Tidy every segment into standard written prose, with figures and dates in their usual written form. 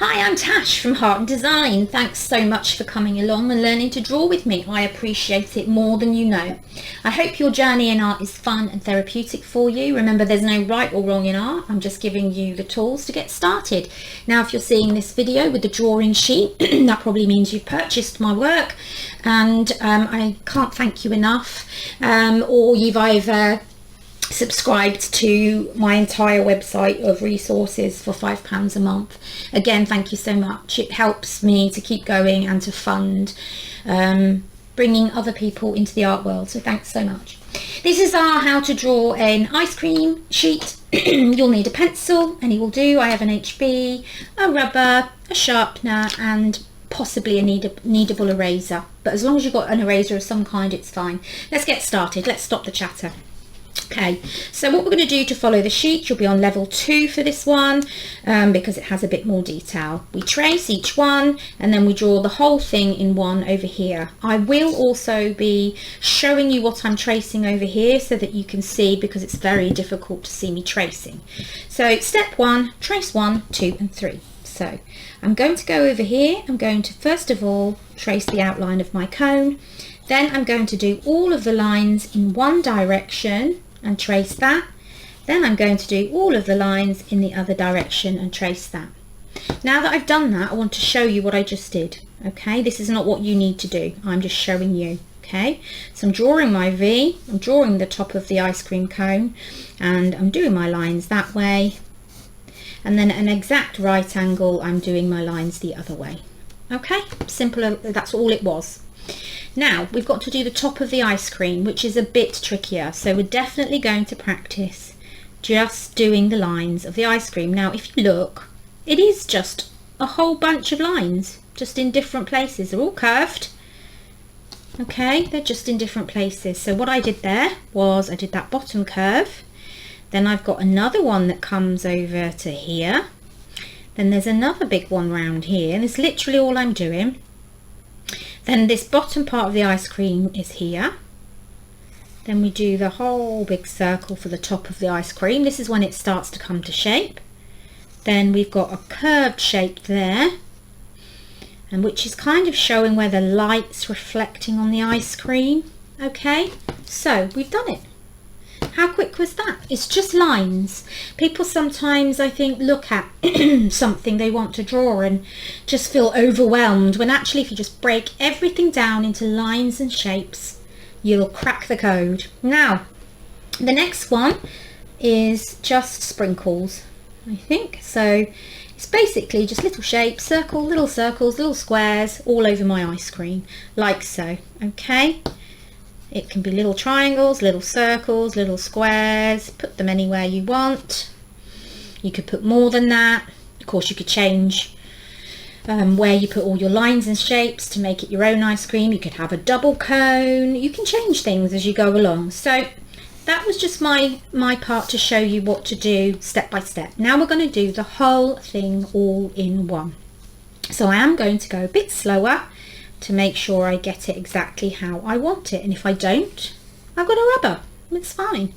Hi, I'm Tash from Heart and Design. Thanks so much for coming along and learning to draw with me. I appreciate it more than you know. I hope your journey in art is fun and therapeutic for you. Remember, there's no right or wrong in art. I'm just giving you the tools to get started. Now, if you're seeing this video with the drawing sheet, that probably means you've purchased my work, and I can't thank you enough. Or you've either subscribed to my entire website of resources for £5 a month. Again, thank you so much. It helps me to keep going and to fund bringing other people into the art world, so thanks so much. This is our how to draw an ice cream sheet. You'll need a pencil, any will do. I have an HB, a rubber, a sharpener, and possibly a kneadable eraser, but as long as you've got an eraser of some kind, it's fine. Let's get started. Let's stop the chatter. Okay, so what we're going to do to follow the sheet, you'll be on level 2 for this one, because it has a bit more detail. We trace each one and then we draw the whole thing in one over here. I will also be showing you what I'm tracing over here so that you can see, because it's very difficult to see me tracing. So step 1, trace 1, 2 and 3. So I'm going to go over here. I'm going to first of all trace the outline of my cone. Then I'm going to do all of the lines in one direction and trace that. Then I'm going to do all of the lines in the other direction and trace that. Now that I've done that, I want to show you what I just did. Okay, this is not what you need to do. I'm just showing you. Okay, so I'm drawing my V, I'm drawing the top of the ice cream cone, and I'm doing my lines that way. And then at an exact right angle, I'm doing my lines the other way. Okay, simple, that's all it was. Now we've got to do the top of the ice cream, which is a bit trickier, so we're definitely going to practice just doing the lines of the ice cream. Now if you look, it is just a whole bunch of lines, just in different places. They're all curved, okay, they're just in different places. So what I did there was I did that bottom curve, then I've got another one that comes over to here, then there's another big one round here, and it's literally all I'm doing. Then this bottom part of the ice cream is here. Then we do the whole big circle for the top of the ice cream. This is when it starts to come to shape. Then we've got a curved shape there, and which is kind of showing where the light's reflecting on the ice cream. Okay, so we've done it. How quick was that? It's just lines. People sometimes, I think, look at something they want to draw and just feel overwhelmed, when actually if you just break everything down into lines and shapes, you'll crack the code. Now, the next one is just sprinkles, I think. So it's basically just little shapes, circles, little squares all over my ice cream, like so, okay? It can be little triangles, little circles, little squares. Put them anywhere you want. You could put more than that. Of course, you could change where you put all your lines and shapes to make it your own ice cream. You could have a double cone. You can change things as you go along. So that was just my part to show you what to do step by step. Now we're going to do the whole thing all in one. So I am going to go a bit slower to make sure I get it exactly how I want it, and if I don't, I've got a rubber, it's fine.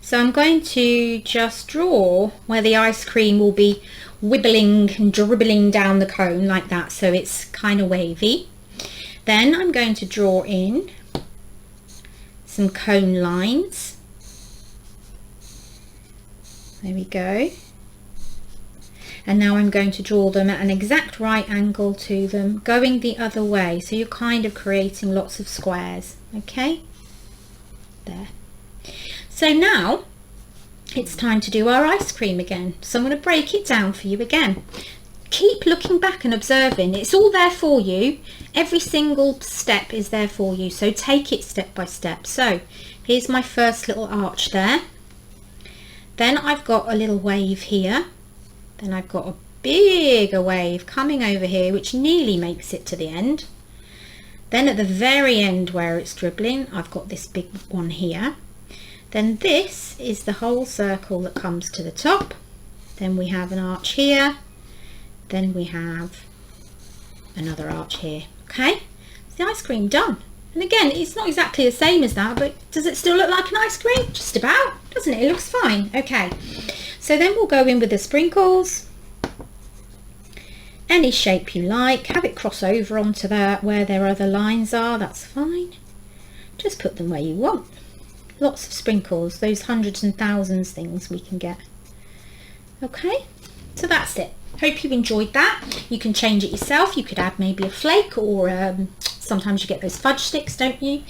So I'm going to just draw where the ice cream will be wibbling and dribbling down the cone like that, so it's kind of wavy. Then I'm going to draw in some cone lines. There we go. And now I'm going to draw them at an exact right angle to them, going the other way. So you're kind of creating lots of squares, okay? There. So now it's time to do our ice cream again. So I'm going to break it down for you again. Keep looking back and observing. It's all there for you. Every single step is there for you. So take it step by step. So here's my first little arch there. Then I've got a little wave here. Then I've got a bigger wave coming over here, which nearly makes it to the end. Then at the very end where it's dribbling, I've got this big one here. Then this is the whole circle that comes to the top. Then we have an arch here. Then we have another arch here. Okay, it's the ice cream done. And again, it's not exactly the same as that, but does it still look like an ice cream? Just about, doesn't it? It looks fine. Okay, so then we'll go in with the sprinkles. any shape you like. Have it cross over onto that where their other lines are, that's fine. Just put them where you want. Lots of sprinkles, those hundreds and thousands things we can get. Okay, so that's it. Hope you enjoyed that. You can change it yourself. You could add maybe a flake, or sometimes you get those fudge sticks, don't you?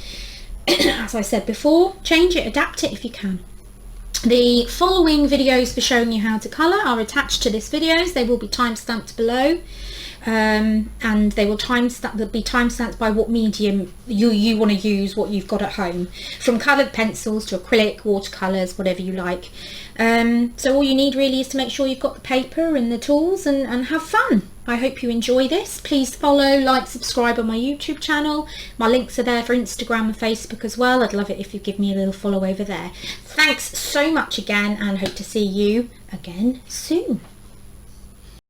As I said before, change it, adapt it if you can. The following videos for showing you how to colour are attached to this videos. They will be time-stamped below, and they will they'll be time-stamped by what medium you want to use, what you've got at home, from coloured pencils to acrylic, watercolours, whatever you like. So all you need really is to make sure you've got the paper and the tools, and have fun. I hope you enjoy this. Please follow, like, subscribe on my YouTube channel. My links are there for Instagram and Facebook as well. I'd love it if you give me a little follow over there. Thanks so much again, and hope to see you again soon.